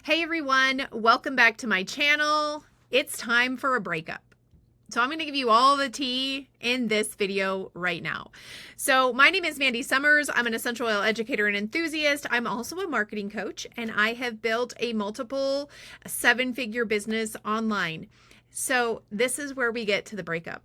Hey everyone, welcome back to my channel. It's time for a breakup. So I'm going to give you all the tea in this video right now. So my name is Mandy Sommers. I'm an essential oil educator and enthusiast. I'm also a marketing coach, and I have built a multiple seven-figure business online. So this is where we get to the breakup.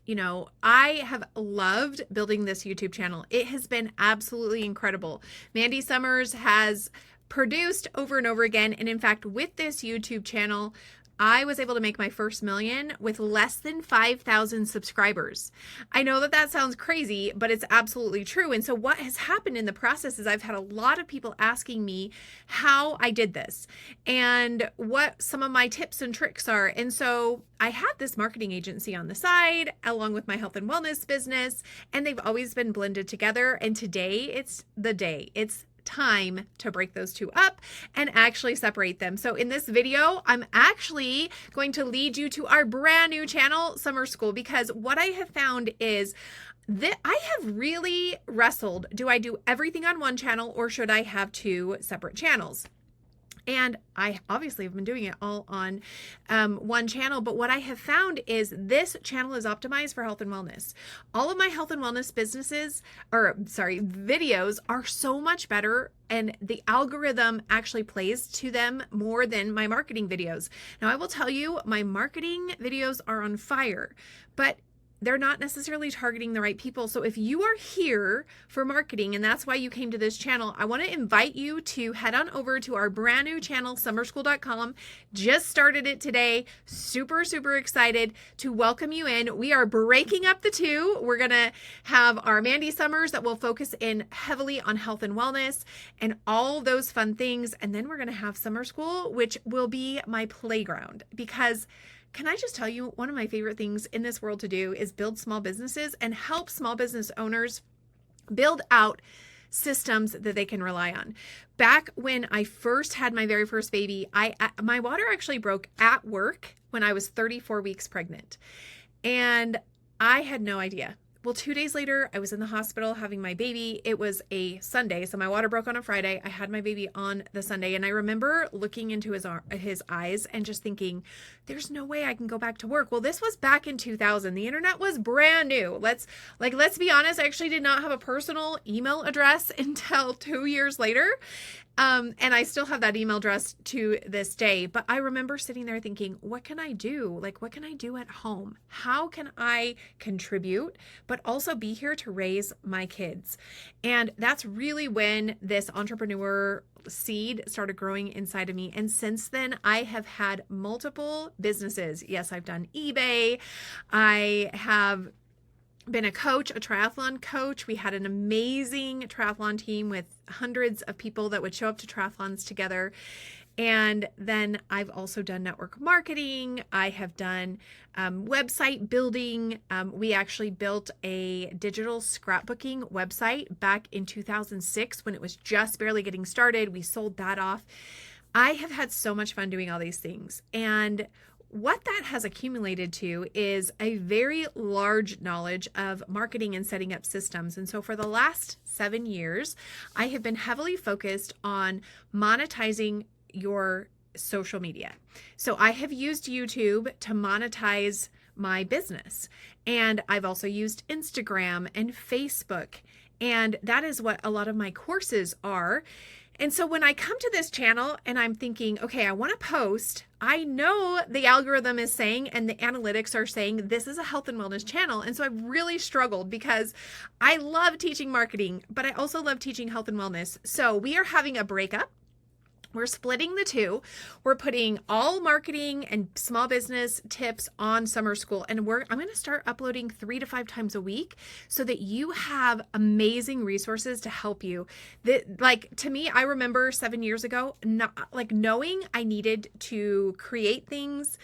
You know, I have loved building this YouTube channel. It has been absolutely incredible. Mandy Sommers has produced over and over again. And in fact, with this YouTube channel, I was able to make my first million with less than 5,000 subscribers. I know that that sounds crazy, but it's absolutely true. And so what has happened in the process is I've had a lot of people asking me how I did this and what some of my tips and tricks are. And so I had this marketing agency on the side along with my health and wellness business, and they've always been blended together. And today it's the day. It's time to break those two up and actually separate them. So in this video, I'm actually going to lead you to our brand new channel, Sommers School, because what I have found is that I have really wrestled. Do I do everything on one channel or should I have two separate channels? And I obviously have been doing it all on one channel, but what I have found is this channel is optimized for health and wellness. All of my health and wellness videos are so much better, and the algorithm actually plays to them more than my marketing videos. Now, I will tell you, my marketing videos are on fire, but they're not necessarily targeting the right people. So if you are here for marketing and that's why you came to this channel, I want to invite you to head on over to our brand new channel, sommerschool.com. Just started it today. Super, super excited to welcome you in. We are breaking up the two. We're going to have our Mandy Sommers that will focus in heavily on health and wellness and all those fun things. And then we're going to have Sommers School, which will be my playground, because can I just tell you, one of my favorite things in this world to do is build small businesses and help small business owners build out systems that they can rely on. Back when I first had my very first baby, my water actually broke at work when I was 34 weeks pregnant. And I had no idea. Well, 2 days later, I was in the hospital having my baby. It was a Sunday, so my water broke on a Friday. I had my baby on the Sunday, and I remember looking into his eyes and just thinking, there's no way I can go back to work. Well, this was back in 2000. The internet was brand new. Let's be honest, I actually did not have a personal email address until 2 years later. And I still have that email address to this day, but I remember sitting there thinking, what can I do? Like, what can I do at home? How can I contribute, but also be here to raise my kids? And that's really when this entrepreneur seed started growing inside of me. And since then, I have had multiple businesses. Yes, I've done eBay. I have been a coach, a triathlon coach. We had an amazing triathlon team with hundreds of people that would show up to triathlons together. And then I've also done network marketing. I have done website building. We actually built a digital scrapbooking website back in 2006 when it was just barely getting started. We sold that off. I have had so much fun doing all these things. And what that has accumulated to is a very large knowledge of marketing and setting up systems. And so for the last 7 years, I have been heavily focused on monetizing your social media. So I have used YouTube to monetize my business. And I've also used Instagram and Facebook. And that is what a lot of my courses are. And so when I come to this channel and I'm thinking, okay, I want to post, I know the algorithm is saying and the analytics are saying this is a health and wellness channel. And so I've really struggled because I love teaching marketing, but I also love teaching health and wellness. So we are having a breakup. We're splitting the two. We're putting all marketing and small business tips on Sommers School. And I'm going to start uploading 3 to 5 times a week so that you have amazing resources to help you. To me, I remember 7 years ago, knowing I needed to create things,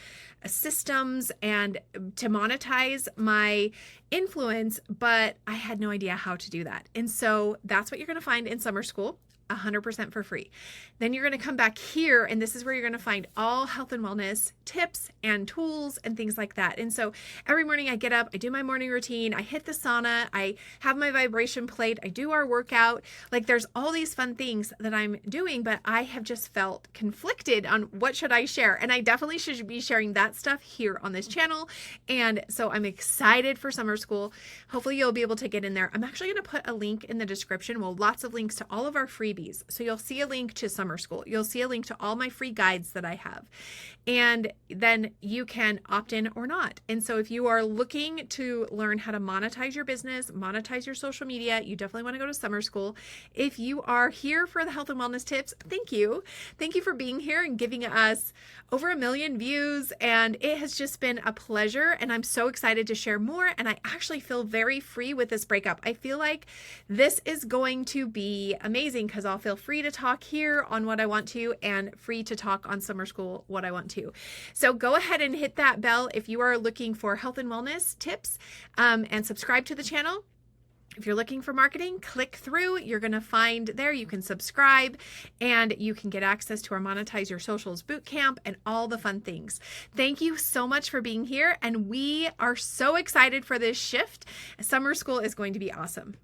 systems, and to monetize my influence, but I had no idea how to do that. And so that's what you're going to find in Sommers School. 100% for free. Then you're going to come back here, and this is where you're going to find all health and wellness tips and tools and things like that. And so every morning I get up, I do my morning routine, I hit the sauna, I have my vibration plate, I do our workout. Like there's all these fun things that I'm doing, but I have just felt conflicted on what should I share. And I definitely should be sharing that stuff here on this channel. And so I'm excited for summer school. Hopefully you'll be able to get in there. I'm actually going to put a link in the description. Well, lots of links to all of our freebies. So you'll see a link to summer school. You'll see a link to all my free guides that I have. And then you can opt in or not. And so if you are looking to learn how to monetize your business, monetize your social media, you definitely want to go to summer school. If you are here for the health and wellness tips, thank you. Thank you for being here and giving us over 1 million views. And it has just been a pleasure. And I'm so excited to share more. And I actually feel very free with this breakup. I feel like this is going to be amazing because I'll feel free to talk here on what I want to and free to talk on summer school what I want to. So go ahead and hit that bell if you are looking for health and wellness tips, and subscribe to the channel. If you're looking for marketing, click through. You're going to find there you can subscribe and you can get access to our Monetize Your Socials bootcamp and all the fun things. Thank you so much for being here. And we are so excited for this shift. Summer school is going to be awesome.